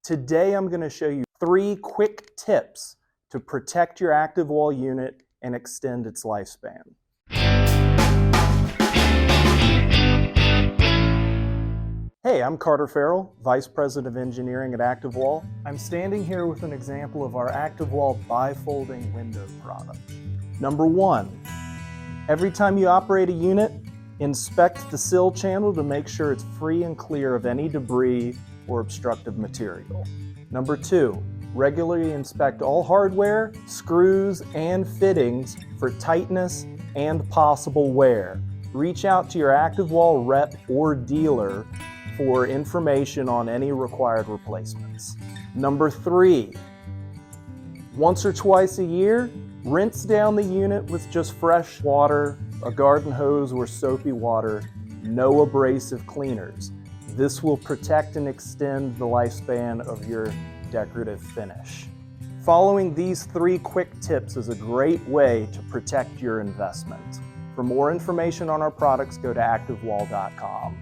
Today I'm going to show you 3 quick tips to protect your ActivWall unit and extend its lifespan. Hey, I'm Ferrell, Vice President of Engineering at ActivWall. I'm standing here with an example of our ActivWall bifolding window product. Number 1, every time you operate a unit, inspect the sill channel to make sure it's free and clear of any debris or obstructive material. Number 2, regularly inspect all hardware, screws, and fittings for tightness and possible wear. Reach out to your ActivWall rep or dealer for information on any required replacements. Number 3, once or twice a year, rinse down the unit with just fresh water, a garden hose, or soapy water, no abrasive cleaners. This will protect and extend the lifespan of your decorative finish. Following these 3 quick tips is a great way to protect your investment. For more information on our products, go to activwall.com.